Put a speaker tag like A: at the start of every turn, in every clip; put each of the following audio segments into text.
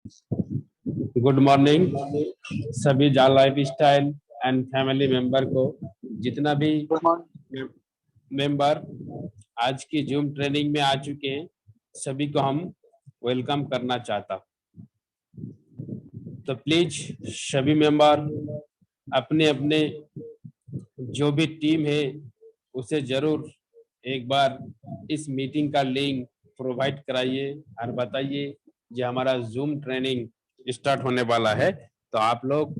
A: Good morning सभी जाल life style and family member को। जितना भी मेंबर आज की जूम ट्रेनिंग में आ चुके हैं सभी को हम वेलकम करना चाहता हूं। तो प्लीज सभी मेंबर अपने अपने जो भी टीम है उसे जरूर एक बार इस मीटिंग का लिंक प्रोवाइड कराइए और बताइए जो हमारा जूम ट्रेनिंग स्टार्ट होने वाला है, तो आप लोग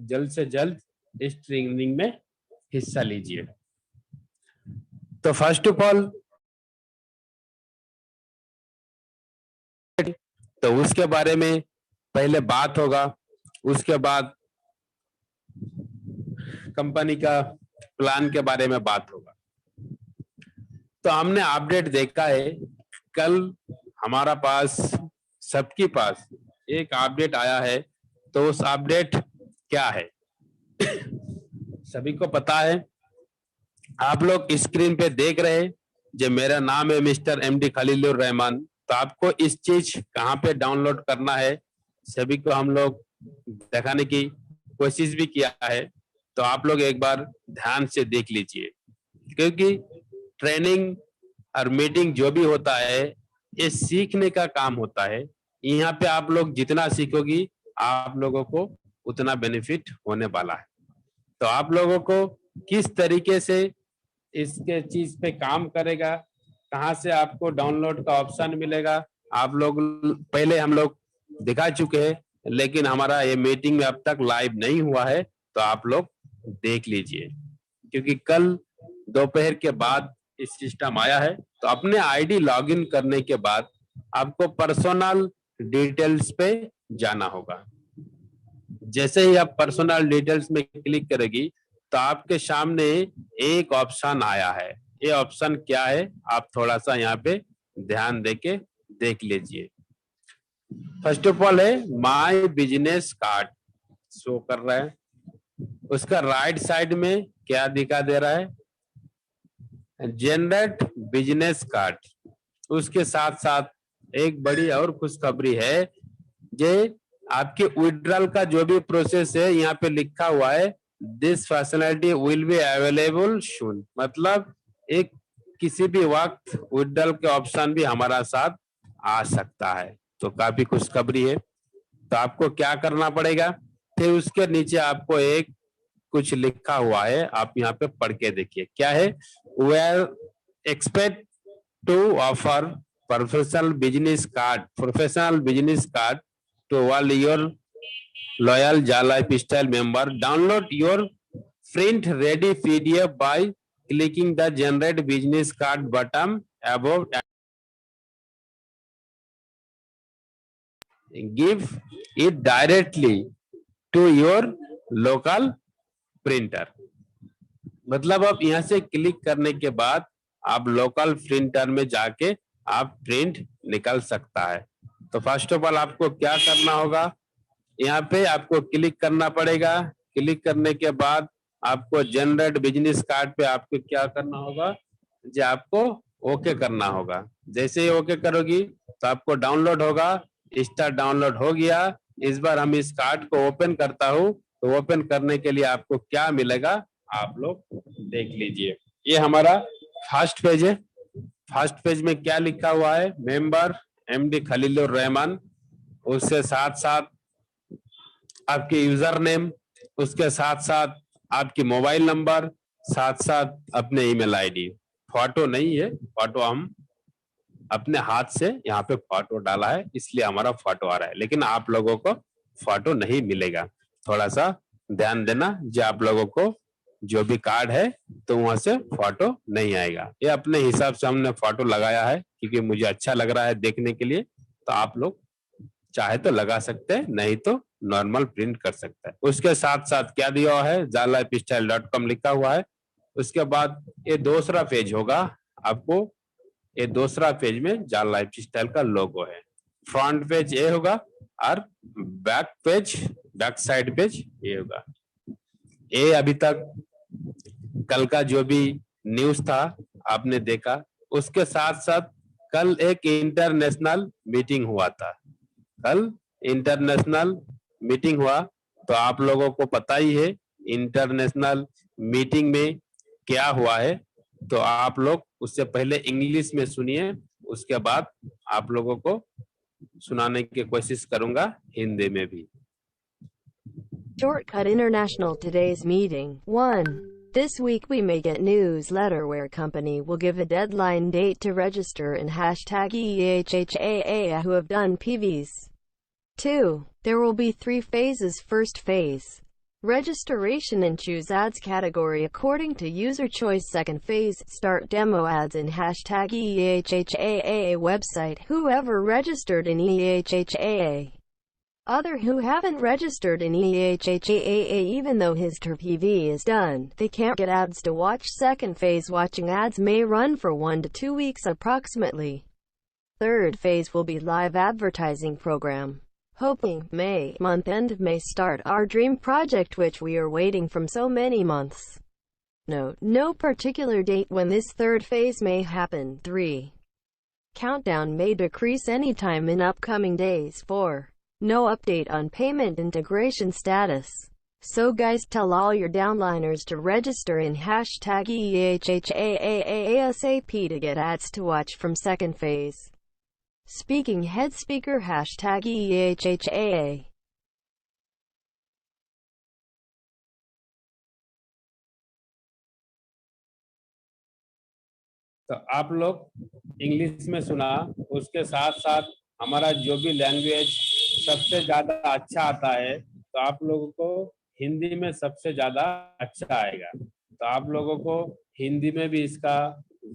A: जल्द से जल्द इस ट्रेनिंग में हिस्सा लीजिए। तो फर्स्ट ऑफ ऑल तो उसके बारे में पहले बात होगा, उसके बाद कंपनी का प्लान के बारे में बात होगा। तो हमने अपडेट देखा है, कल हमारा पास सबके पास एक अपडेट आया है। तो उस अपडेट क्या है सभी को पता है। आप लोग स्क्रीन पे देख रहे हैं जो मेरा नाम है मिस्टर एमडी खलीलुर रहमान। तो आपको इस चीज कहाँ पे डाउनलोड करना है सभी को हम लोग दिखाने की कोशिश भी किया है। तो आप लोग एक बार ध्यान से देख लीजिए, क्योंकि ट्रेनिंग और मीटिंग जो भी होता है ये सीखने का काम होता है। यहाँ पे आप लोग जितना सीखोगी आप लोगों को उतना बेनिफिट होने वाला है। तो आप लोगों को किस तरीके से इसके चीज पे काम करेगा, कहाँ से आपको डाउनलोड का ऑप्शन मिलेगा, आप लोग पहले हम लोग दिखा चुके हैं, लेकिन हमारा ये मीटिंग में अब तक लाइव नहीं हुआ है। तो आप लोग देख लीजिए, क्योंकि कल दोपहर के बाद इस सिस्टम आया है। तो अपने आईडी लॉगिन करने के बाद आपको पर्सनल डिटेल्स पे जाना होगा। जैसे ही आप पर्सनल डिटेल्स में क्लिक करेगी तो आपके सामने एक ऑप्शन आया है। ये ऑप्शन क्या है आप थोड़ा सा यहाँ पे ध्यान देके देख लीजिए। फर्स्ट ऑफ ऑल है माय बिजनेस कार्ड शो कर रहा है। उसका राइट साइड में क्या दिखा दे रहा है, जनरेट बिजनेस कार्ड। उसके साथ साथ एक बड़ी और खुशखबरी है, जे आपके विड्रॉल का जो भी प्रोसेस है यहाँ पे लिखा हुआ है this facility will be available सून। मतलब एक किसी भी वक्त विड्रॉल के ऑप्शन भी हमारा साथ आ सकता है। तो काफी खुशखबरी है। तो आपको क्या करना पड़ेगा, फिर उसके नीचे आपको एक कुछ लिखा हुआ है, आप यहाँ पे पढ़ के देखिए क्या है। We are expect to offer professional business card to all your loyal Jal Lifestyle member. Download your print ready PDF by clicking the generate business card button above. Give it directly to your local printer. मतलब आप यहाँ से click करने के बाद आप local printer में जाके आप प्रिंट निकल सकता है। तो फर्स्ट ऑफ ऑल आपको क्या करना होगा, यहाँ पे आपको क्लिक करना पड़ेगा। क्लिक करने के बाद आपको जनरेट बिजनेस कार्ड पे आपको क्या करना होगा, जो आपको ओके करना होगा। जैसे ही ओके करोगी तो आपको डाउनलोड होगा। स्टार्ट डाउनलोड हो गया। इस बार हम इस कार्ड को ओपन करता हूँ। तो ओपन करने के लिए आपको क्या मिलेगा आप लोग देख लीजिए। ये हमारा फर्स्ट पेज है। फर्स्ट पेज में क्या लिखा हुआ है, मेंबर एमडी खलीलुर रहमान, उसके साथ साथ आपके यूजर नेम, उसके साथ साथ आपकी मोबाइल नंबर, साथ साथ अपने ईमेल आईडी। फोटो नहीं है, फोटो हम अपने हाथ से यहाँ पे फोटो डाला है इसलिए हमारा फोटो आ रहा है, लेकिन आप लोगों को फोटो नहीं मिलेगा। थोड़ा सा ध्यान देना, जो आप लोगों को जो भी कार्ड है तो वहां से फोटो नहीं आएगा। ये अपने हिसाब से हमने फोटो लगाया है क्योंकि मुझे अच्छा लग रहा है देखने के लिए। तो आप लोग चाहे तो लगा सकते हैं, नहीं तो नॉर्मल प्रिंट कर सकते हैं। उसके साथ साथ क्या दिया हुआ है, jallifestyle.com लिखा हुआ है। उसके बाद ये दूसरा पेज होगा, आपको ये दूसरा पेज में जाल लाइफस्टाइल का लोगो है। फ्रंट पेज ये होगा और बैक साइड पेज ये होगा। ये अभी तक कल का जो भी न्यूज था आपने देखा। उसके साथ साथ कल एक इंटरनेशनल मीटिंग हुआ था। कल इंटरनेशनल मीटिंग हुआ, तो आप लोगों को पता ही है इंटरनेशनल मीटिंग में क्या हुआ है। तो आप लोग उससे पहले इंग्लिश में सुनिए, उसके बाद आप लोगों को सुनाने की कोशिश करूंगा हिंदी में भी।
B: Shortcut International today's meeting. 1. This week we may get newsletter where company will give a deadline date to register in hashtag EHHAA who have done PVs. 2. There will be 3 phases. First phase, registration and choose ads category according to user choice. Second phase, start demo ads in hashtag EHHAA website. Whoever registered in EHHAA. Other who haven't registered in EHHAA even though his PV is done, they can't get ads to watch. Second phase, watching ads may run for 1 to 2 weeks approximately. Third phase will be live advertising program. Hoping May month end may start our dream project which we are waiting from so many months. Note, no particular date when this third phase may happen. 3. Countdown may decrease anytime in upcoming days. 4. No update on payment integration status. So guys, tell all your downliners to register in hashtag EHHAA ASAP to get ads to watch from second phase. Speaking head speaker hashtag EHHAA.
A: तो आप लोग English में सुना, उसके साथ साथ हमारा जो भी लैंग्वेज सबसे ज्यादा अच्छा आता है, तो आप लोगों को हिंदी में सबसे ज्यादा अच्छा आएगा। तो आप लोगों को हिंदी में भी इसका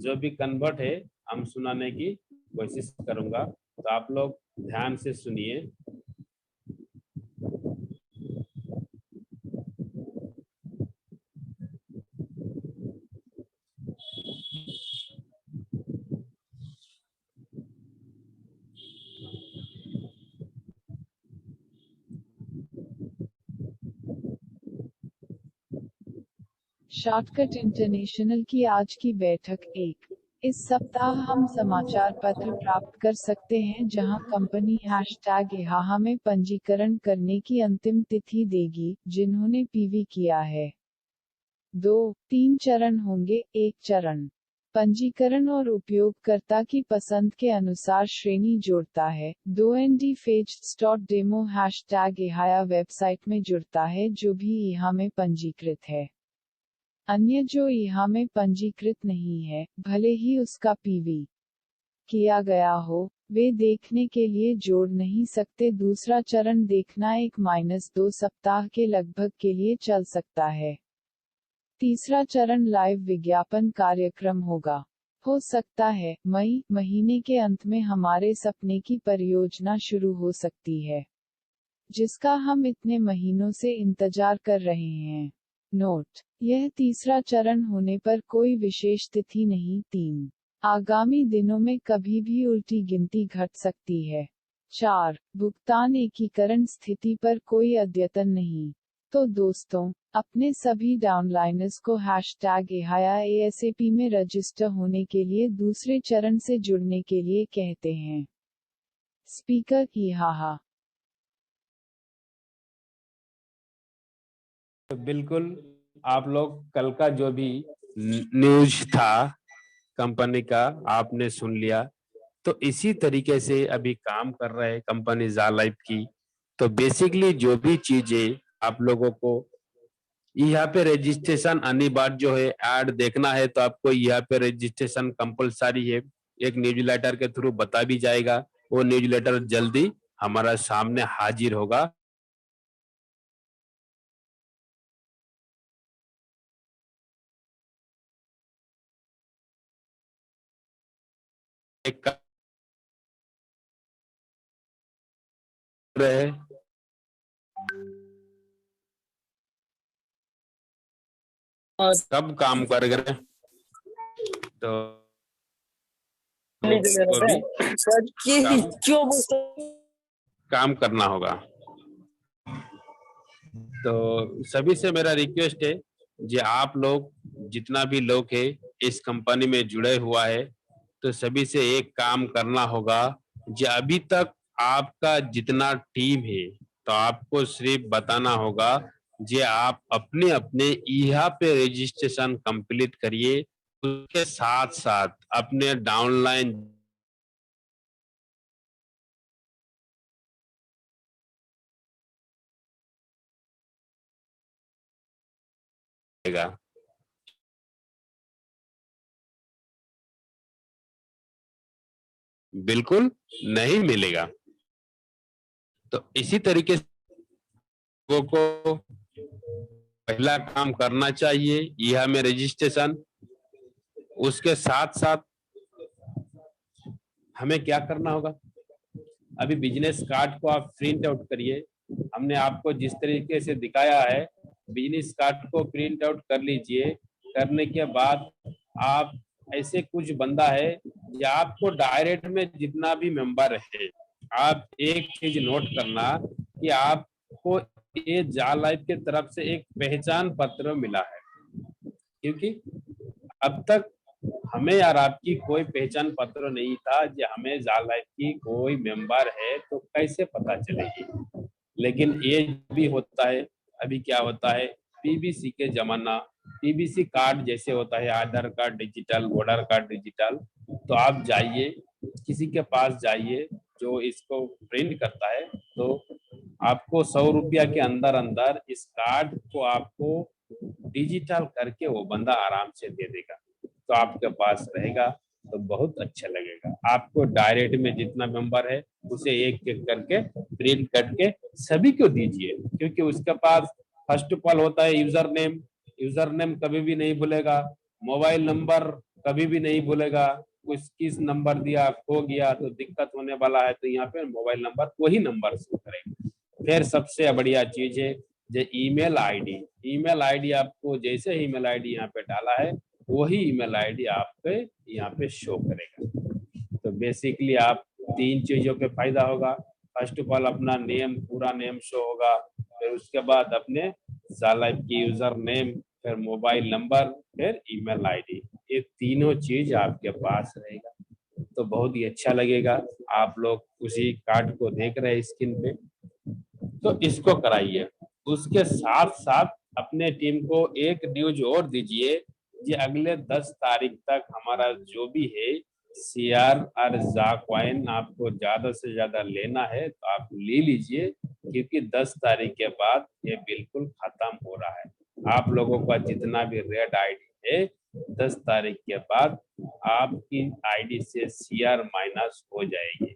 A: जो भी कन्वर्ट है हम सुनाने की कोशिश करूंगा, तो आप लोग ध्यान से सुनिए।
C: शॉर्टकट इंटरनेशनल की आज की बैठक 1। इस सप्ताह हम समाचार पत्र प्राप्त कर सकते हैं जहां कंपनी हैशटैग EHAA में पंजीकरण करने की अंतिम तिथि देगी, जिन्होंने पीवी किया है। 2-3 चरण होंगे। 1 चरण पंजीकरण और उपयोगकर्ता की पसंद के अनुसार श्रेणी जोड़ता है। 2 ndfeeds.demo हैशटैग EHAA वेबसाइट में जुड़ता है जो भी EHAA में पंजीकृत है। अन्य जो EHAA में पंजीकृत नहीं है, भले ही उसका पीवी किया गया हो, वे देखने के लिए जोड़ नहीं सकते। दूसरा चरण देखना 1-2 सप्ताह के लगभग के लिए चल सकता है। तीसरा चरण लाइव विज्ञापन कार्यक्रम होगा। हो सकता है मई महीने के अंत में हमारे सपने की परियोजना शुरू हो सकती है, जिसका हम इतने महीनों से इंतजार कर रहे हैं। नोट, यह तीसरा चरण होने पर कोई विशेष तिथि नहीं। 3. आगामी दिनों में कभी भी उल्टी गिनती घट सकती है। 4. भुगतान एकीकरण स्थिति पर कोई अद्यतन नहीं। तो दोस्तों, अपने सभी डाउनलाइनर्स को हैशटैग EHAA ASAP में रजिस्टर होने के लिए दूसरे चरण से जुड़ने के लिए कहते हैं। Speaker EHAA।
A: तो बिल्कुल आप लोग कल का जो भी न्यूज था कंपनी का आपने सुन लिया, तो इसी तरीके से अभी काम कर रहे हैं कंपनी ज़ालाइफ की। तो बेसिकली जो भी चीजें आप लोगों को यहाँ पे रजिस्ट्रेशन अनिवार्य जो है, ऐड देखना है तो आपको यहाँ पे रजिस्ट्रेशन कंपलसरी है। एक न्यूज़लेटर के थ्रू बता भी जाएगा, वो न्यूज़लेटर जल्दी हमारा सामने हाजिर होगा। एक रहे सब काम कर रहे, तो काम करना होगा। तो सभी से मेरा रिक्वेस्ट है, जो आप लोग जितना भी लोग है इस कंपनी में जुड़े हुआ है, तो सभी से एक काम करना होगा। जो अभी तक आपका जितना टीम है तो आपको सिर्फ बताना होगा जे आप अपने अपने यहाँ पे रजिस्ट्रेशन कंप्लीट करिए, उसके साथ साथ अपने डाउनलाइन देगा। बिल्कुल नहीं मिलेगा। तो इसी तरीके से लोगों को पहला काम करना चाहिए यहाँ में रजिस्ट्रेशन। उसके साथ साथ हमें क्या करना होगा, अभी बिजनेस कार्ड को आप प्रिंट आउट करिए। हमने आपको जिस तरीके से दिखाया है, बिजनेस कार्ड को प्रिंट आउट कर लीजिए। करने के बाद आप ऐसे कुछ बंदा है या आपको डायरेक्ट में जितना भी मेंबर है, आप एक चीज नोट करना कि आपको ये जाल लाइफ की तरफ से एक पहचान पत्र मिला है, क्योंकि अब तक हमें यार आपकी कोई पहचान पत्र नहीं था। जो हमें जाल लाइफ की कोई मेंबर है तो कैसे पता चलेगी। लेकिन ये भी होता है, अभी क्या होता है, पीबीसी के जमाना, पीबीसी कार्ड जैसे होता है, Aadhaar card digital, voter card digital. तो आप जाइए, किसी के पास जाइए जो इसको प्रिंट करता है, तो आपको 100 रुपया के अंदर अंदर इस कार्ड को आपको डिजिटल करके वो बंदा आराम से दे देगा। तो आपके पास रहेगा तो बहुत अच्छा लगेगा। आपको डायरेक्ट में जितना मेंबर है उसे एक एक करके प्रिंट करके सभी को दीजिए, क्योंकि उसके पास फर्स्ट ऑफ ऑल होता है यूजर नेम। यूजर नेम कभी भी नहीं भूलेगा, मोबाइल नंबर कभी भी नहीं भूलेगा। कुछ किस नंबर दिया, खो गया तो दिक्कत होने वाला है, तो यहाँ पे मोबाइल नंबर वही नंबर शो करेगा। फिर सबसे बढ़िया चीज है जो ईमेल आईडी। ईमेल आईडी आपको जैसे ईमेल आईडी यहाँ पे डाला है वही ईमेल आईडी आपके यहाँ पे शो करेगा। तो बेसिकली आप तीन चीजों पे फायदा होगा। फर्स्ट ऑफ ऑल अपना नेम, पूरा नेम शो होगा। फिर उसके बाद अपने जालाइफ की यूजर नेम, फिर मोबाइल नंबर, फिर ईमेल आईडी। ये तीनों चीज आपके पास रहेगा तो बहुत ही अच्छा लगेगा। आप लोग उसी कार्ड को देख रहे हैं स्क्रीन पे, तो इसको कराइए। उसके साथ साथ अपने टीम को एक न्यूज और दीजिए, ये अगले 10 तारीख तक हमारा जो भी है सीआर और जा कॉइन आपको ज्यादा से ज्यादा लेना है तो आप ले लीजिए, क्योंकि 10 तारीख के बाद ये बिल्कुल खत्म हो रहा है। आप लोगों का जितना भी रेड आईडी है 10 तारीख के बाद आपकी आईडी से सीआर माइनस हो जाएगी,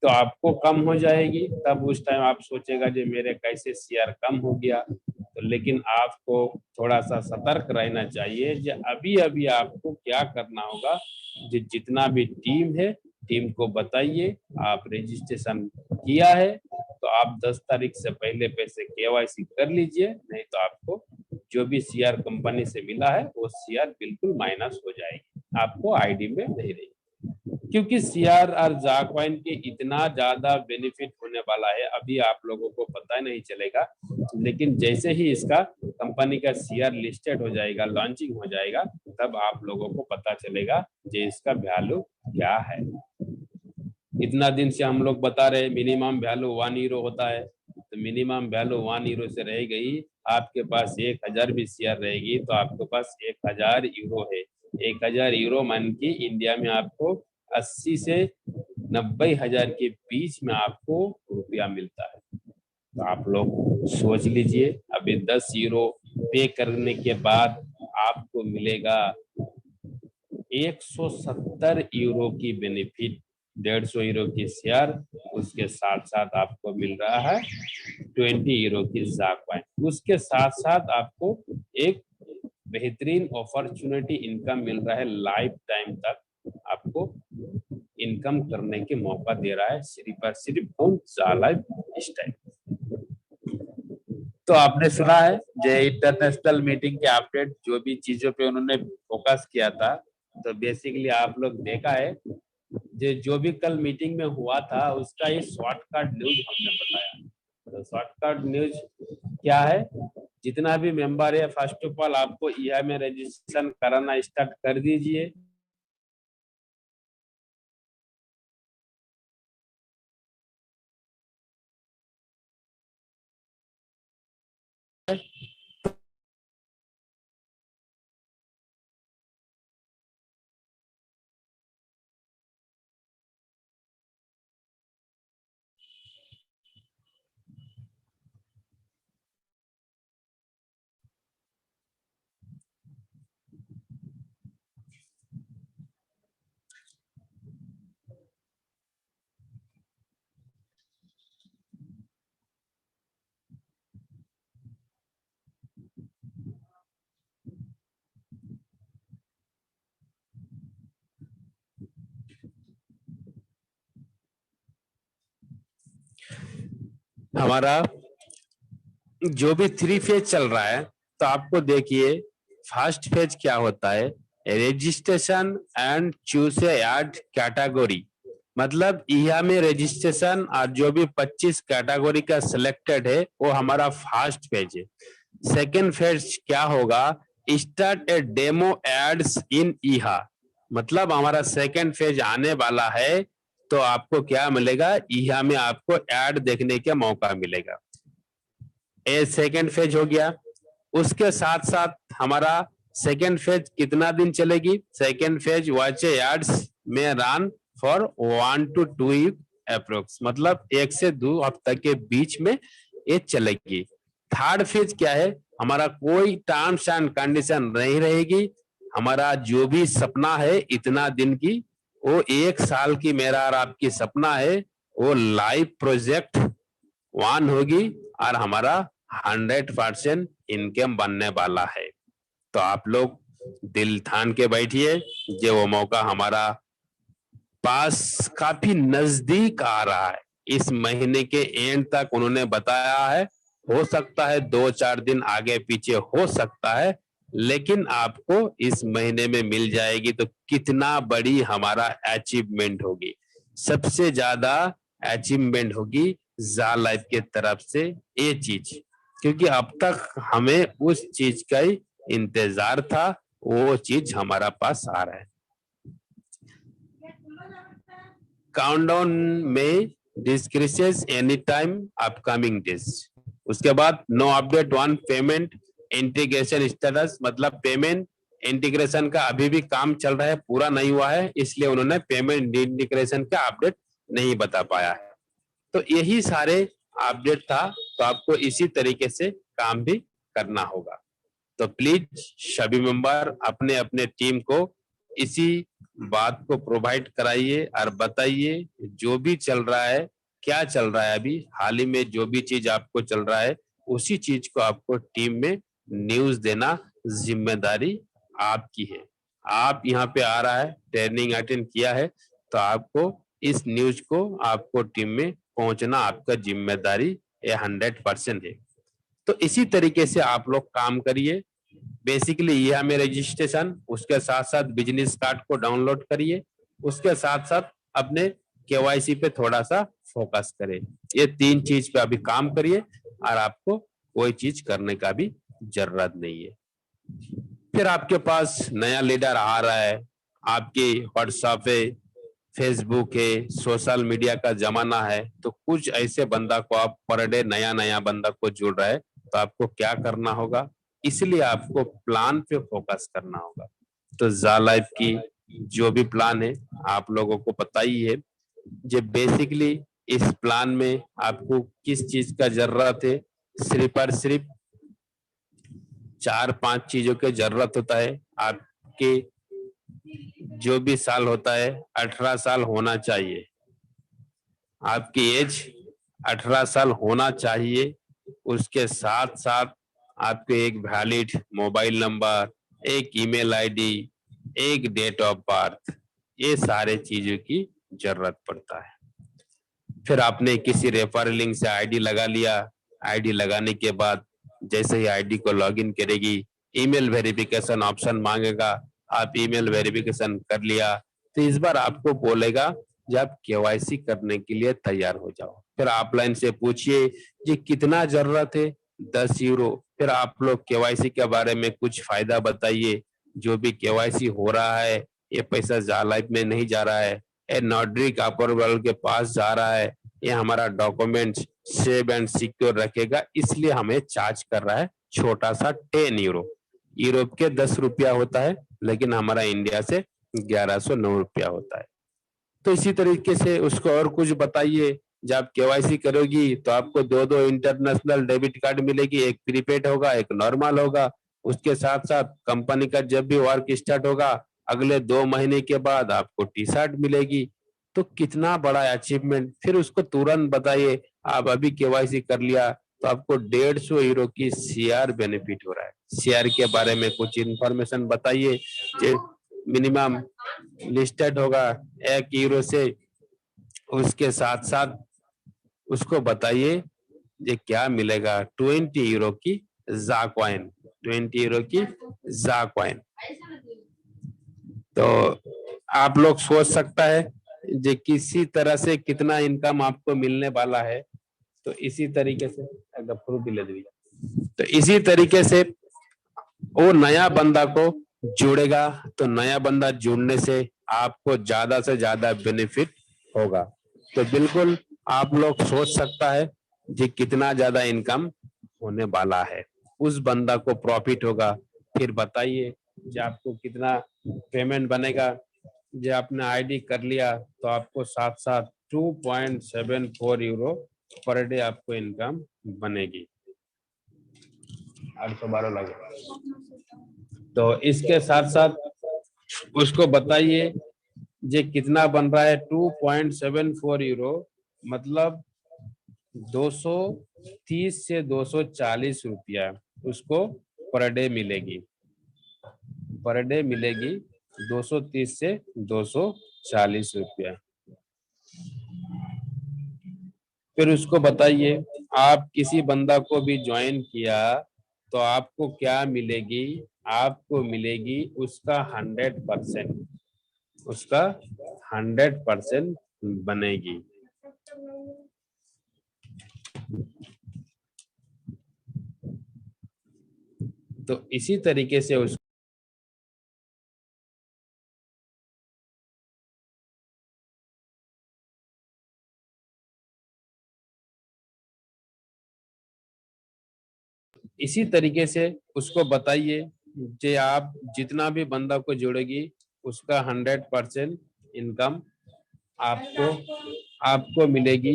A: तो आपको कम हो जाएगी। तब उस टाइम आप सोचेगा जो मेरे कैसे शेयर कम हो गया। तो लेकिन आपको थोड़ा सा सतर्क रहना चाहिए। जो अभी अभी आपको क्या करना होगा, जो जितना भी टीम है टीम को बताइए आप रजिस्ट्रेशन किया है तो आप 10 तारीख से पहले पैसे केवाईसी कर लीजिए, नहीं तो आपको जो भी सीआर कंपनी से मिला है वो सीआर बिल्कुल माइनस हो जाएगी, आपको आईडी में नहीं रहेगी। क्योंकि सीआर और जाकवाइन के इतना ज्यादा बेनिफिट होने वाला है, अभी आप लोगों को पता नहीं चलेगा। लेकिन जैसे ही इसका कंपनी का सीआर लिस्टेड हो जाएगा, लॉन्चिंग हो जाएगा, तब आप लोगों को पता चलेगा कि इसका वैल्यू क्या है। इतना दिन से हम लोग बता रहे मिनिमम वैल्यू 1 यूरो होता है, तो मिनिमम वैल्यू 1 यूरो से रह गई। आपके पास 1000 भी शेयर रहेगी तो आपके पास 1000 यूरो है। 1000 यूरो मान की इंडिया में आपको 80 से 90,000 के बीच में आपको रुपया मिलता है। तो आप लोग सोच लीजिए, अभी 10 यूरो पे करने के बाद आपको मिलेगा 170 यूरो की बेनिफिट, 150 यूरो की शेयर। उसके साथ साथ आपको मिल रहा है 20 यूरो की जाकवाइन। उसके साथ साथ आपको एक बेहतरीन अपॉर्चुनिटी इनकम मिल रहा है, लाइफ टाइम तक आपको इनकम करने के मौका दे रहा है, सिर्फ और सिर्फ कौन सा लाइफ स्टाइल। तो आपने सुना है जो इंटरनेशनल मीटिंग के अपडेट जो भी चीजों पे उन्होंने फोकस किया था, तो बेसिकली आप लोग देखा है जो भी कल मीटिंग में हुआ था उसका ये शॉर्टकट न्यूज हमने बताया। तो शॉर्टकट न्यूज क्या है, जितना भी मेंबर है फर्स्ट ऑफ ऑल आपको ईआई में रजिस्ट्रेशन कराना स्टार्ट कर दीजिए। हमारा जो भी 3 फेज चल रहा है, तो आपको देखिए फर्स्ट फेज क्या होता है, registration and choose a add category. मतलब यह में रजिस्ट्रेशन और जो भी 25 कैटेगरी का सिलेक्टेड है वो हमारा फर्स्ट फेज है। सेकेंड फेज क्या होगा, स्टार्ट ए डेमो एड्स इन इहा। मतलब हमारा सेकेंड फेज आने वाला है, तो आपको क्या मिलेगा, इहा में आपको एड देखने का मौका मिलेगा। ए सेकेंड फेज हो गया। उसके साथ साथ हमारा सेकेंड फेज कितना दिन चलेगी, सेकेंड फेज वॉच एड्स में run for 1 to 2 week approx, मतलब 1 से 2 हफ्ते के बीच में ये चलेगी। थर्ड फेज क्या है, हमारा कोई टर्म्स एंड कंडीशन नहीं रहेगी। हमारा जो भी सपना है इतना दिन की, वो 1 साल की मेरा और आपकी सपना है, वो लाइव प्रोजेक्ट 1 होगी और हमारा 100% इनकम बनने वाला है। तो आप लोग दिल थान के बैठिए, जो वो मौका हमारा पास काफी नजदीक आ रहा है। इस महीने के एंड तक उन्होंने बताया है, हो सकता है 2-4 दिन आगे पीछे हो सकता है, लेकिन आपको इस महीने में मिल जाएगी। तो कितना बड़ी हमारा अचीवमेंट होगी, सबसे ज्यादा अचीवमेंट होगी जा लाइफ के तरफ से ये चीज, क्योंकि अब तक हमें उस चीज का ही इंतजार था, वो चीज हमारा पास आ रहा है। काउंटडाउन में decreases any time upcoming days. उसके बाद no update on payment integration status, मतलब पेमेंट इंटीग्रेशन का अभी भी काम चल रहा है, पूरा नहीं हुआ है, इसलिए उन्होंने पेमेंट इंटीग्रेशन का अपडेट नहीं बता पाया है। तो यही सारे अपडेट था, तो आपको इसी तरीके से काम भी करना होगा। तो प्लीज सभी मेंबर अपने अपने टीम को इसी बात को प्रोवाइड कराइए और बताइए जो भी चल रहा है, क्या चल रहा है अभी हाल ही में, जो भी चीज आपको चल रहा है उसी चीज को आपको टीम में न्यूज देना जिम्मेदारी आपकी है। आप यहाँ पे आ रहा है, ट्रेनिंग अटेंड किया है, तो आपको इस न्यूज को आपको टीम में पहुंचना आपका जिम्मेदारी ये 100% है। तो इसी तरीके से आप लोग काम करिए। बेसिकली यह में रजिस्ट्रेशन, उसके साथ साथ बिजनेस कार्ड को डाउनलोड करिए, उसके साथ साथ अपने केवाईसी पे थोड़ा सा फोकस करें। ये 3 चीज पे अभी काम करिए और आपको कोई चीज करने का भी जरूरत नहीं है। फिर आपके पास नया लीडर आ रहा है, आपके व्हाट्सएप है, फेसबुक है, सोशल मीडिया का जमाना है, तो कुछ ऐसे बंदा को आप पर डे नया नया बंदा को जुड़ रहा है, तो आपको क्या करना होगा, इसलिए आपको प्लान पे फोकस करना होगा। तो जा लाइफ की जो भी प्लान है आप लोगों को पता ही है, जो बेसिकली इस प्लान में आपको किस चीज का जरूरत है, सिर्फ और सिर्फ 4-5 चीजों की जरूरत होता है। आपके जो भी साल होता है 18 साल होना चाहिए, आपकी एज 18 साल होना चाहिए। उसके साथ साथ आपके एक वैलिड मोबाइल नंबर, एक ईमेल आईडी, एक डेट ऑफ बर्थ, ये सारे चीजों की जरूरत पड़ता है। फिर आपने किसी रेफर लिंक से आईडी लगा लिया, आईडी लगाने के बाद जैसे ही आईडी को लॉगिन करेगी, ईमेल वेरिफिकेशन ऑप्शन मांगेगा, आप ईमेल वेरिफिकेशन कर लिया, तो इस बार आपको बोलेगा जब केवाईसी करने के लिए तैयार हो जाओ। फिर आप लाइन से पूछिए जी कितना जरूरत है, 10 यूरो। फिर आप लोग केवाईसी के बारे में कुछ फायदा बताइए, जो भी केवाईसी हो रहा है ये पैसा जा लाइफ में नहीं जा रहा है, ये नोटरी अप्रूवल के पास जा रहा है, ये हमारा डॉक्यूमेंट्स सेव एंड सिक्योर रखेगा, इसलिए हमें चार्ज कर रहा है छोटा सा 10 यूरो। यूरोप के 10 रुपया होता है, लेकिन हमारा इंडिया से 1109 रुपया होता है। तो इसी तरीके से उसको और कुछ बताइए। जब केवाईसी करोगी तो आपको 2 इंटरनेशनल डेबिट कार्ड मिलेगी, एक प्रीपेड होगा, एक नॉर्मल होगा। उसके साथ साथ कंपनी का जब भी वर्क स्टार्ट होगा अगले 2 महीने के बाद आपको टी शर्ट मिलेगी। तो कितना बड़ा अचीवमेंट। फिर उसको तुरंत बताइए आप अभी केवाईसी कर लिया तो आपको 150 यूरो की सीआर बेनिफिट हो रहा है। सीआर के बारे में कुछ इंफॉर्मेशन बताइए, मिनिमम लिस्टेड होगा 1 यूरो से। उसके साथ साथ उसको बताइए ये क्या मिलेगा 20 यूरो की जा कॉइन, 20 यूरो की जा कॉइन। तो आप लोग सोच सकता है जे किसी तरह से कितना इनकम आपको मिलने वाला है। तो इसी तरीके से तो इसी तरीके से वो नया बंदा को जुड़ेगा, तो नया बंदा जुड़ने से आपको ज्यादा से ज्यादा बेनिफिट होगा। तो बिल्कुल आप लोग सोच सकता है कि कितना ज्यादा इनकम होने वाला है, उस बंदा को प्रॉफिट होगा। फिर बताइए कि आपको कितना पेमेंट बनेगा। जो आपने आईडी कर लिया तो आपको साथ साथ 2.74 यूरो पर डे आपको इनकम बनेगी, 812 लगेगा। तो इसके साथ साथ उसको बताइए जे कितना बन रहा है 2.74 यूरो, मतलब 230 से 240 रुपया उसको पर डे मिलेगी, पर डे मिलेगी 230 से 240 रुपया। फिर उसको बताइए आप किसी बंदा को भी ज्वाइन किया तो आपको क्या मिलेगी, आपको मिलेगी उसका 100%, उसका 100% बनेगी। तो इसी तरीके से उस इसी तरीके से उसको बताइए कि आप जितना भी बंदा को जोड़ेगी उसका 100% इनकम आपको आपको मिलेगी,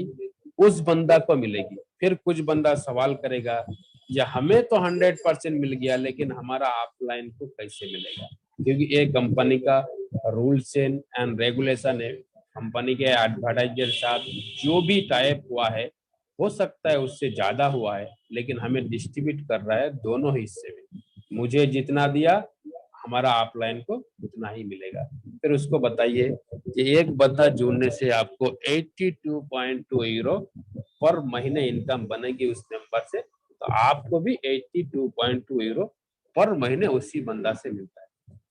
A: उस बंदा को मिलेगी। फिर कुछ बंदा सवाल करेगा या हमें तो 100% मिल गया लेकिन हमारा ऑफलाइन को कैसे मिलेगा, क्योंकि ये कंपनी का रूल्स एंड रेगुलेशन है। कंपनी के एडवर्टाइजर के साथ जो भी टाइप हुआ है, हो सकता है उससे ज्यादा हुआ है, लेकिन हमें डिस्ट्रीब्यूट कर रहा है दोनों हिस्से में। मुझे जितना दिया हमारा ऑफलाइन को उतना ही मिलेगा। फिर उसको बताइए कि एक बंदा जुड़ने से आपको 82.2 यूरो पर महीने इनकम बनेगी उस नंबर से, तो आपको भी 82.2 यूरो पर महीने उसी बंदा से मिलता है।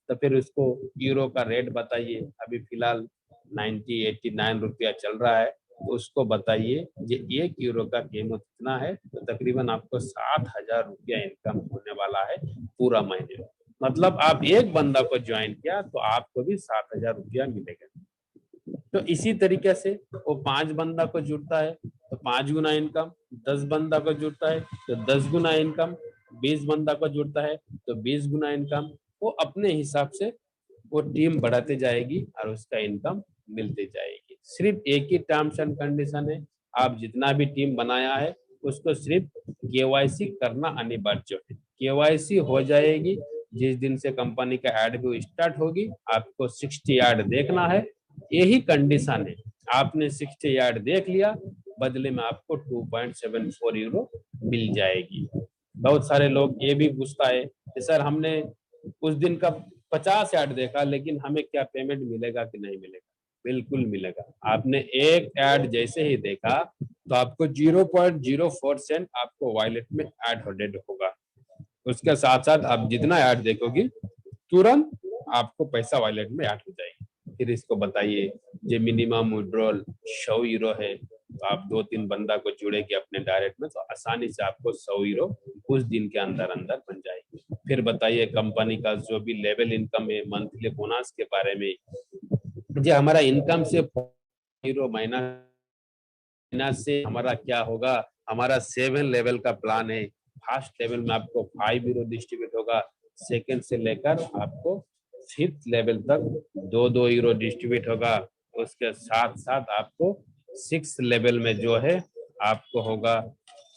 A: तो फिर उसको यूरो का रेट बताइए, अभी फिलहाल 89 रुपया चल रहा है, तो उसको बताइए ये 1 यूरो का कीमत कितना है, तो तकरीबन आपको 7,000 रुपया इनकम होने वाला है पूरा महीने में। मतलब आप एक बंदा को ज्वाइन किया तो आपको भी 7,000 रुपया मिलेगा। तो इसी तरीके से वो 5 बंदा को जुड़ता है तो 5 गुना इनकम, 10 बंदा को जुड़ता है तो 10 गुना इनकम, 20 बंदा को जुड़ता है तो 20 गुना इनकम। वो अपने हिसाब से वो टीम बढ़ाते जाएगी और उसका इनकम मिलती जाएगी। सिर्फ एक ही टर्म्स एंड कंडीशन है, आप जितना भी टीम बनाया है उसको सिर्फ केवाईसी करना अनिवार्य है। केवाईसी हो जाएगी जिस दिन से कंपनी का एड भी स्टार्ट होगी, आपको 60 यार्ड देखना है, यही कंडीशन है। आपने 60 यार्ड देख लिया, बदले में आपको 2.74 यूरो मिल जाएगी। बहुत सारे लोग ये भी पूछता है कि सर हमने उस दिन का 50 यार्ड देखा लेकिन हमें क्या पेमेंट मिलेगा कि नहीं मिलेगा? बिल्कुल मिलेगा। आपने एक ऐड जैसे ही देखा तो आपको 0.04 सेंट आपको वॉलेट में ऐड होगा। उसके साथ साथ आप जितना ऐड देखोगी तुरंत आपको पैसा वॉलेट में ऐड हो जाएगी। फिर इसको बताइए जो मिनिमम विड्रॉल 100 यूरो है, तो आप 2-3 बंदा को जुड़ेगी अपने डायरेक्ट में तो आसानी से आपको 100 यूरो कुछ दिन के अंदर अंदर बन जाएगी। फिर बताइए कंपनी का जो भी लेवल इनकम है, मंथली बोनस के बारे में, जो हमारा इनकम से यूरो महीना से हमारा क्या होगा। हमारा 7 लेवल का प्लान है। फर्स्ट लेवल में आपको 5 यूरो डिस्ट्रीब्यूट होगा, सेकंड से लेकर आपको 5th लेवल तक 2-2 यूरो डिस्ट्रीब्यूट होगा। उसके साथ साथ आपको 6th लेवल में जो है आपको होगा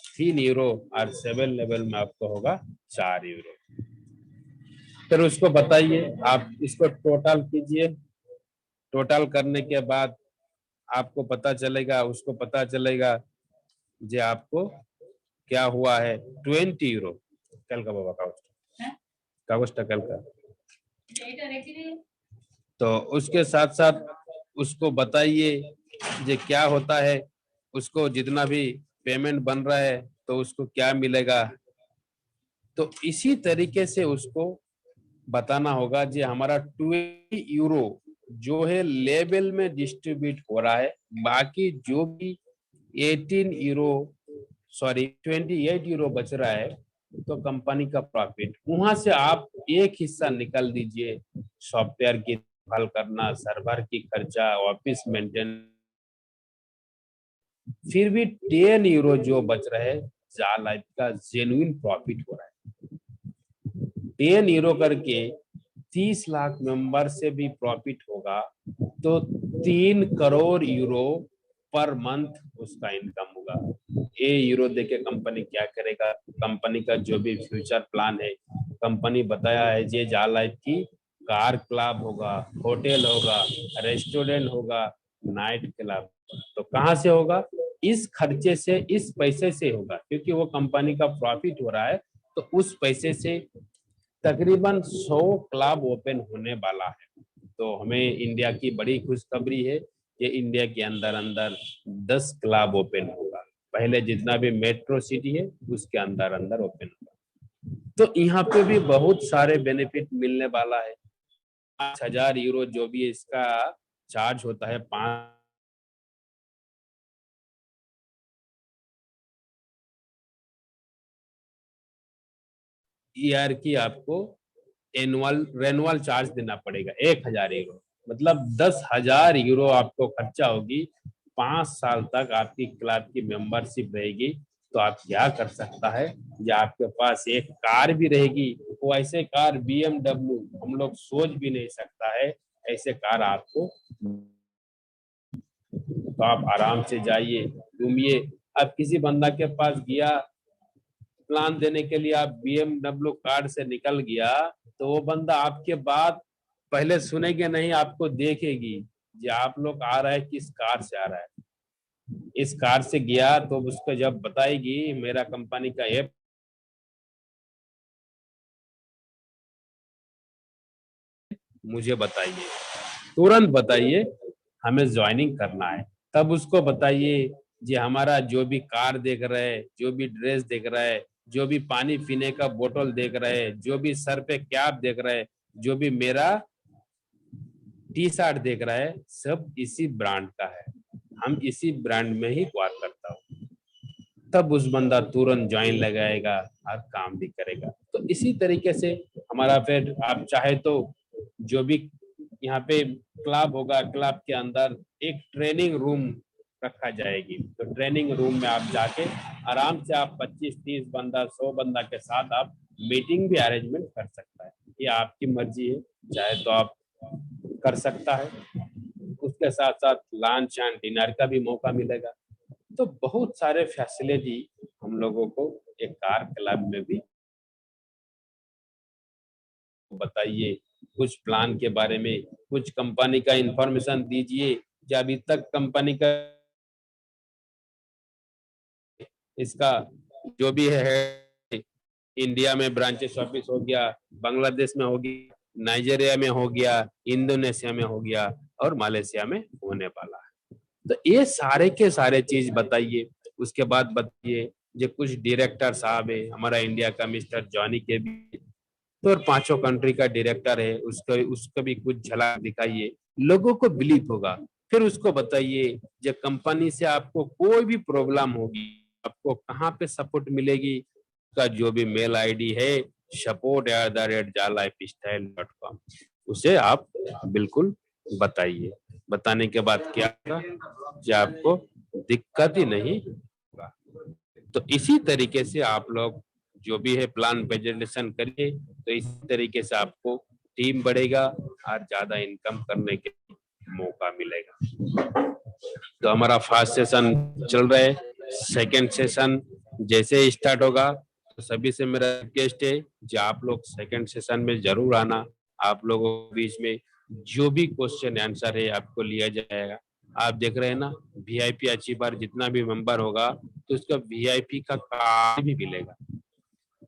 A: 3 यूरो और 7 लेवल में आपको होगा 4 यूरो। फिर उसको बताइए, आप इसको टोटल कीजिए। टोटल करने के बाद आपको पता चलेगा, उसको पता चलेगा जे आपको क्या हुआ है 20 यूरो। कल का बाबा कागज कल का। तो उसके साथ साथ उसको बताइए जे क्या होता है, उसको जितना भी पेमेंट बन रहा है तो उसको क्या मिलेगा। तो इसी तरीके से उसको बताना होगा जी हमारा 20 यूरो जो है लेवल में डिस्ट्रीब्यूट हो रहा है, बाकी जो भी 18 यूरो 28 यूरो बच रहा है तो कंपनी का प्रॉफिट, वहां से आप एक हिस्सा निकल दीजिए सॉफ्टवेयर की देखभाल करना, सर्वर की खर्चा, ऑफिस मेंटेन, फिर भी 10 यूरो जो बच रहे हैं जा लाइफ का जेन्युइन प्रॉफिट हो रहा है। 10 यूरो करके 30 लाख मेंबर से भी प्रॉफिट होगा तो 3 करोड़ यूरो पर मंथ उसका इनकम होगा। ये यूरो देके कंपनी क्या करेगा, कंपनी का जो भी फ्यूचर प्लान है, कंपनी बताया है ये जा लाइफ की कार क्लब होगा, होटल होगा, रेस्टोरेंट होगा, नाइट क्लब, तो कहाँ से होगा, इस खर्चे से, इस पैसे से होगा, क्योंकि वो कंपनी का प्रॉफिट हो रहा है तो उस पैसे से तकरीबन 100 क्लब ओपन होने वाला है। तो हमें इंडिया की बड़ी खुशखबरी है, ये इंडिया के अंदर अंदर 10 क्लब ओपन होगा, पहले जितना भी मेट्रो सिटी है उसके अंदर अंदर ओपन होगा। तो यहाँ पे भी बहुत सारे बेनिफिट मिलने वाला है। 5,000 यूरो जो भी इसका चार्ज होता है, 5 ईयर की आपको एनुअल रेनुअल चार्ज देना पड़ेगा 1,000 यूरो, मतलब 10,000 यूरो आपको खर्चा होगी। 5 साल तक आपकी क्लब की मेंबरशिप रहेगी तो आप क्या कर सकता है, या आपके पास एक कार भी रहेगी, वो ऐसे कार BMW हम लोग सोच भी नहीं सकता है, ऐसे कार आपको, तो आप आराम से जाइए घूमिए। अब किसी बंदा के पास गया प्लान देने के लिए, आप BMW कार से निकल गया तो वो बंदा आपके बात पहले सुनेंगे नहीं, आपको देखेगी जी आप लोग आ रहा है किस कार से आ रहा है, इस कार से गया तो उसको जब बताएगी मेरा कंपनी का ऐप, मुझे बताइए, तुरंत बताइए हमें ज्वाइनिंग करना है, तब उसको बताइए जी हमारा जो भी कार देख रहे हैं, जो भी ड्रेस देख रहे हैं, जो भी पानी पीने का बोतल देख रहे हैं, जो भी सर पे कैप देख रहे हैं, जो भी मेरा टी शर्ट देख रहा है, सब इसी ब्रांड का है, हम इसी ब्रांड में ही वर्क करता हूँ, तब उस बंदा तुरंत ज्वाइन लगाएगा और काम भी करेगा। तो इसी तरीके से हमारा, फिर आप चाहे तो जो भी यहाँ पे क्लब होगा, क्लब के अंदर एक ट्रेनिंग रूम रखा जाएगी, तो ट्रेनिंग रूम में आप जाके आराम से आप 25-30 बंदा 100 बंदा के साथ आप मीटिंग भी अरेंजमेंट कर सकता है, ये आपकी मर्जी है, चाहे तो आप कर सकता है। उसके साथ साथ लंच एंड डिनर का भी मौका मिलेगा। तो बहुत सारे फैसिलिटी हम लोगों को एक कार क्लब में भी, बताइए कुछ प्लान के बारे में, कुछ कंपनी का इंफॉर्मेशन दीजिए कि अभी तक कंपनी का इसका जो भी है, इंडिया में ब्रांचेस ऑफिस हो गया, बांग्लादेश में हो गया, नाइजीरिया में हो गया, इंडोनेशिया में हो गया और मलेशिया में होने वाला है। तो ये सारे के सारे चीज बताइए। उसके बाद बताइए जो कुछ डायरेक्टर साहब है, हमारा इंडिया का मिस्टर जॉनी के भी, तो और 5 कंट्री का डायरेक्टर है, उसको भी कुछ झलक दिखाइए, लोगों को बिलीव होगा। फिर उसको बताइए जब कंपनी से आपको कोई भी प्रॉब्लम होगी, आपको कहाँ पे सपोर्ट मिलेगी, का जो भी मेल आईडी है support@jalifestyle.com, उसे आप बिल्कुल बताइए। बताने के बाद क्या होगा कि आपको दिक्कत ही नहीं होगा। तो इसी तरीके से आप लोग जो भी है प्लान प्रेजेंटेशन करिए, तो इसी तरीके से आपको टीम बढ़ेगा और ज्यादा इनकम करने के मौका मिलेगा। तो हमारा फर्स्ट सेशन चल रहा है, सेकंड सेशन जैसे ही स्टार्ट होगा तो सभी से मेरा रिक्वेस्ट है कि आप लोग सेकंड सेशन में जरूर आना। आप लोगों के बीच में जो भी क्वेश्चन आंसर है आपको लिया जाएगा। आप देख रहे हैं ना, वीआईपी अचीवर जितना भी मेंबर होगा तो उसका वीआईपी का कार्ड भी मिलेगा।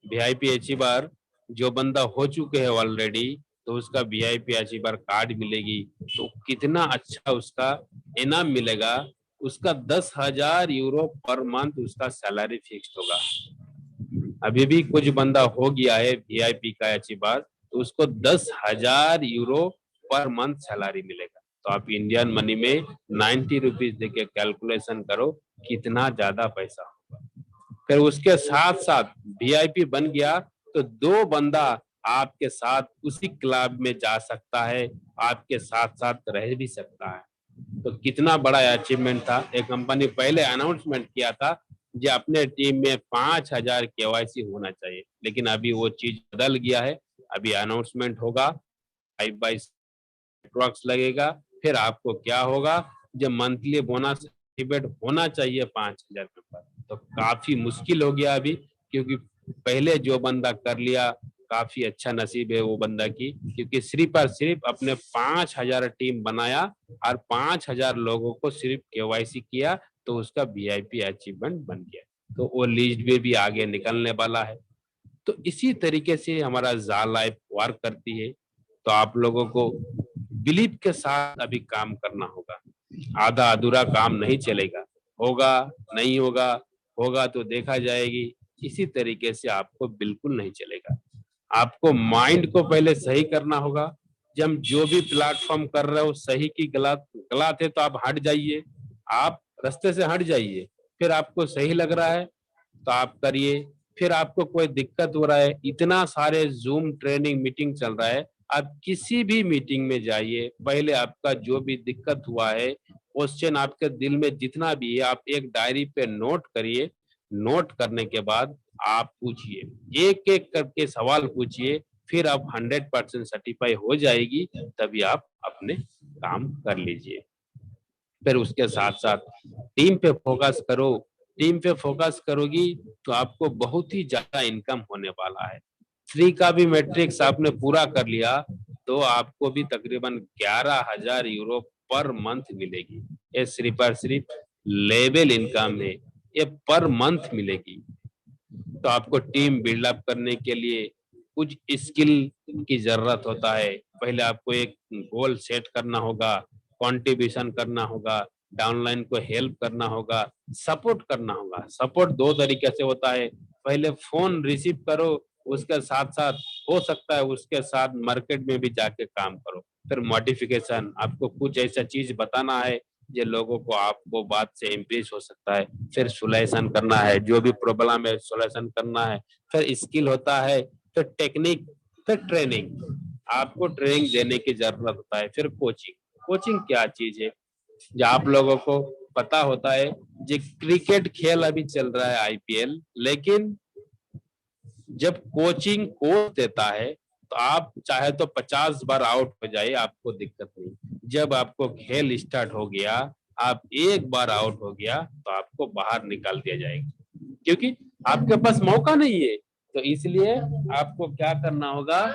A: वीआईपी अचीवर जो बंदा हो चुके हैं ऑलरेडी, तो उसका वीआईपी अचीवर कार्ड मिलेगी, तो कितना अच्छा उसका इनाम मिलेगा उसका 10,000 यूरो पर मंथ उसका सैलरी फिक्स्ड होगा। अभी भी कुछ बंदा हो गया है वीआईपी का अच्छी बात, तो उसको 10,000 यूरो पर मंथ सैलरी मिलेगा। तो आप इंडियन मनी में 90 रुपीज देके कैलकुलेशन करो कितना ज्यादा पैसा होगा। फिर उसके साथ साथ वीआईपी बन गया तो 2 बंदा आपके साथ उसी क्लब में जा सकता है, आपके साथ साथ रह भी सकता है। तो कितना बड़ा अचीवमेंट था। एक कंपनी पहले अनाउंसमेंट किया था जो अपने टीम में 5,000 केवाईसी होना चाहिए, लेकिन अभी वो चीज बदल गया है। अभी अनाउंसमेंट होगा, 5/7 नेटवर्क्स लगेगा, फिर आपको क्या होगा, जब मंथली बोनस डिबेट होना चाहिए 5,000 के ऊपर, तो काफी मुश्किल हो गया अभी, क्योंकि पहले जो बंदा कर लिया काफी अच्छा नसीब है वो बंदा की, क्योंकि सिर्फ और सिर्फ अपने 5,000 टीम बनाया और 5,000 लोगों को सिर्फ केवाईसी किया, तो उसका वीआईपी अचीवमेंट बन गया। तो वो लिस्ट में भी आगे निकलने वाला है। तो इसी तरीके से हमारा जा लाइफ वर्क करती है। तो आप लोगों को बिलीव के साथ अभी काम करना होगा, आधा अधूरा काम नहीं चलेगा। होगा, नहीं होगा, होगा तो देखा जाएगी, इसी तरीके से आपको बिल्कुल नहीं चलेगा। आपको माइंड को पहले सही करना होगा। जब जो भी प्लेटफॉर्म कर रहे हो सही की गलत, गलत है तो आप हट जाइए, आप रास्ते से हट जाइए। फिर आपको सही लग रहा है तो आप करिए। फिर आपको कोई दिक्कत हो रहा है, इतना सारे जूम ट्रेनिंग मीटिंग चल रहा है, आप किसी भी मीटिंग में जाइए, पहले आपका जो भी दिक्कत हुआ है, क्वेश्चन आपके दिल में जितना भी है, आप एक डायरी पे नोट करिए। नोट करने के बाद आप पूछिए, एक एक करके सवाल पूछिए, फिर आप 100% सर्टिफाई हो जाएगी, तभी आप अपने काम कर लीजिए। फिर उसके साथ साथ टीम पे फोकस करो। टीम पे फोकस करोगी तो आपको बहुत ही ज्यादा इनकम होने वाला है। 3 का भी मैट्रिक्स आपने पूरा कर लिया तो आपको भी तकरीबन 11,000 यूरो पर मंथ मिलेगी। ये सिर्फ और सिर्फ लेवल इनकम है, ये पर मंथ मिलेगी। तो आपको टीम बिल्डअप करने के लिए कुछ स्किल की जरूरत होता है। पहले आपको एक गोल सेट करना होगा, कंट्रीब्यूशन करना होगा, डाउनलाइन को हेल्प करना होगा, सपोर्ट करना होगा। सपोर्ट 2 तरीके से होता है, पहले फोन रिसीव करो, उसके साथ साथ हो सकता है उसके साथ मार्केट में भी जाके काम करो। फिर मॉडिफिकेशन, आपको कुछ ऐसा चीज बताना है जो लोगों को आपको बात से इम्प्रेस हो सकता है। फिर सोल्यूशन करना है, जो भी प्रॉब्लम है सोल्यूशन करना है। फिर स्किल होता है, फिर टेक्निक, फिर ट्रेनिंग, आपको ट्रेनिंग देने की जरूरत होता है। फिर कोचिंग, कोचिंग क्या चीज है जो आप लोगों को पता होता है। जो क्रिकेट खेल अभी चल रहा है आईपीएल, लेकिन जब कोचिंग कोच देता है तो आप चाहे तो 50 बार आउट हो जाए, आपको दिक्कत नहीं। जब आपको खेल स्टार्ट हो गया, आप एक बार आउट हो गया तो आपको बाहर निकाल दिया जाएगा, क्योंकि आपके पास मौका नहीं है। तो इसलिए आपको क्या करना होगा,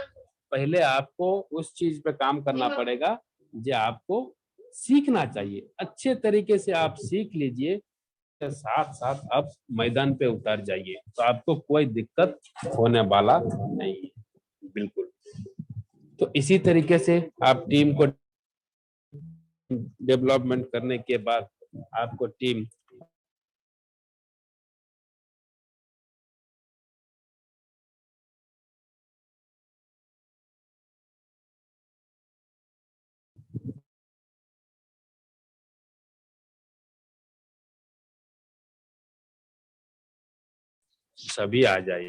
A: पहले आपको उस चीज पे काम करना पड़ेगा जो आपको सीखना चाहिए। अच्छे तरीके से आप सीख लीजिए, के साथ साथ आप मैदान पे उतर जाइए, तो आपको कोई दिक्कत होने वाला नहीं है। बिल्कुल। तो इसी तरीके से आप टीम को डेवलपमेंट करने के बाद आपको टीम सभी आ जाए।